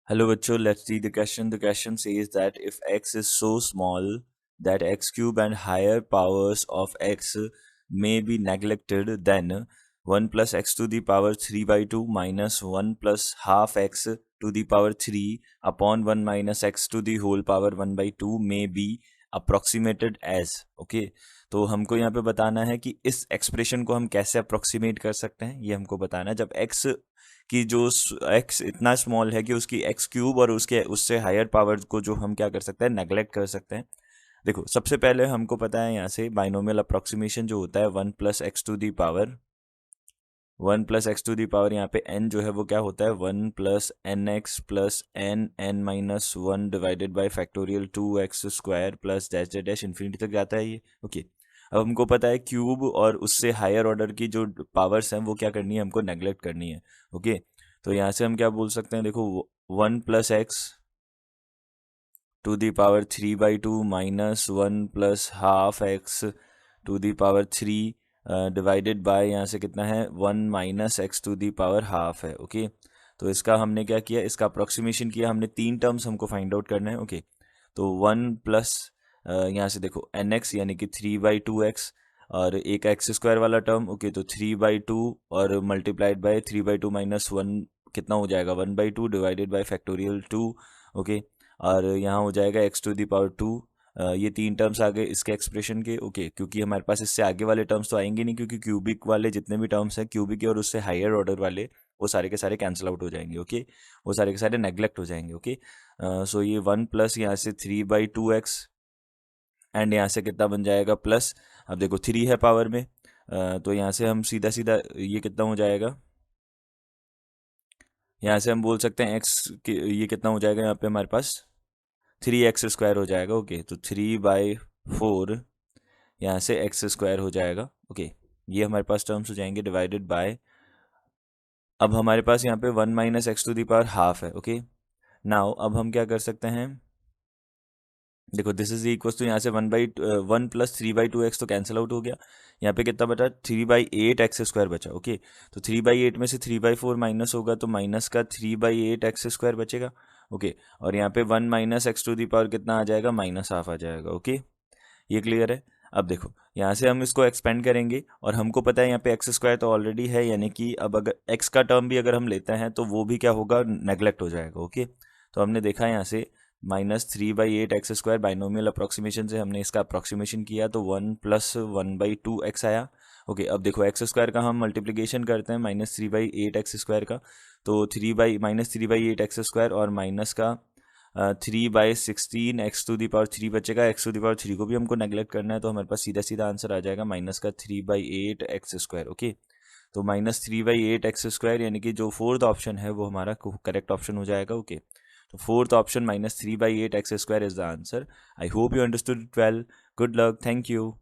Hello, bachcho. Let's see the question. The question says that if x is so small that x cube and higher powers of x may be neglected, then 1 plus x to the power 3 by 2 minus 1 plus half x to the power 3 upon 1 minus x to the whole power 1 by 2 may be approximated as. Okay, तो हमको यहाँ पे बताना है कि इस expression को हम कैसे अप्रोक्सीमेट कर सकते हैं, ये हमको बताना है। जब x कि जो एक्स इतना स्मॉल है कि उसकी एक्स क्यूब और उसके उससे हायर पावर को जो हम क्या कर सकते हैं, नेग्लेक्ट कर सकते हैं। देखो, सबसे पहले हमको पता है यहाँ से बाइनोमियल अप्रोक्सीमेशन जो होता है 1 plus x to the power यहाँ पे n जो है वो क्या होता है 1 plus n x plus n n-1 divided by factorial 2x² plus dash dash dash infinity तक जाता है ये। ओके, अब हमको पता है क्यूब और उससे हायर ऑर्डर की जो पावर्स हैं वो क्या करनी है, हमको नेग्लेक्ट करनी है। ओके, तो यहाँ से हम क्या बोल सकते हैं, देखो 1 plus x to the power 3 by 2 minus 1 plus half x to the power 3 divided by यहाँ से कितना है 1 - x to the power half है। ओके, तो इसका हमने क्या किया, इसका अप्रोक्सीमेशन किया हमने, तीन टर्म्स हमको फाइंड आउट करना है। ओके, तो 1 प्लस यहाँ से देखो nx यानी कि 3/2x और एक x² वाला टर्म। ओके, तो 3/2 और मल्टीप्लाइड बाय 3/2 माइनस 1 कितना हो जाएगा 1/2 डिवाइडेड बाय फैक्टोरियल 2। ओके, और यहाँ हो जाएगा x टू दी पावर 2। ये तीन टर्म्स आ गए इसके एक्सप्रेशन के। ओके, क्योंकि हमारे पास इससे आगे वाले टर्म्स तो आएंगे नहीं, क्योंकि क्यूबिक वाले जितने भी टर्म्स हैं क्यूबिक और उससे हायर ऑर्डर वाले वो सारे के सारे कैंसिल आउट हो जाएंगे। ओके, वो सारे के सारे नेग्लेक्ट हो जाएंगे। ओके, सो ये 1 प्लस यहाँ से 3/2x एंड यहाँ से कितना बन जाएगा प्लस, अब देखो 3 है पावर में, तो यहाँ से हम सीधा सीधा ये कितना हो जाएगा, यहाँ से हम बोल सकते हैं एक्स ये कितना हो जाएगा यहाँ पे हमारे पास 3x² हो जाएगा। ओके, तो 3/4 यहाँ से x² हो जाएगा। ओके, ये हमारे पास टर्म्स हो जाएंगे डिवाइडेड बाय, अब हमारे पास यहाँ पे 1 - x to the power half है। ओके, नाउ अब हम क्या कर सकते हैं, देखो दिस इज इक्वल टू यहाँ से 1 प्लस 3/2x तो कैंसिल आउट हो गया, यहाँ पे कितना बचा 3/8x² बचा। ओके, तो 3/8 में से 3/4 माइनस होगा तो माइनस का 3/8x² बचेगा। ओके, और यहाँ पे 1 - x टू दी पावर कितना आ जाएगा -हाफ आ जाएगा। ओके, ये क्लियर है। अब देखो यहाँ से हम इसको एक्सपेंड करेंगे और हमको पता है यहाँ पे x² तो ऑलरेडी है, यानी कि अब अगर x का टर्म भी अगर हम लेते हैं तो वो भी क्या होगा, नेग्लेक्ट हो जाएगा। ओके, तो हमने देखा यहाँ से -3/8x² बाइनोमियल अप्रोक्सीमेशन से हमने इसका अप्रोक्सीमेशन किया तो 1 + 1/2x आया। ओके, अब देखो x² का हम मल्टीप्लिकेशन करते हैं -3/8x² का, तो -3/8x² और माइनस का 3/16 x टू दी पावर 3 बचेगा। x टू दी पावर 3 को भी हमको नेग्लेक्ट करना है, तो हमारे पास सीधा सीधा आंसर आ जाएगा माइनस का 3/8x²। ओके, तो -3/8x² यानी कि जो फोर्थ ऑप्शन है वो हमारा करेक्ट ऑप्शन हो जाएगा। ओके, तो fourth option -3/8x² is the answer. I hope you understood it well. Good luck, thank you.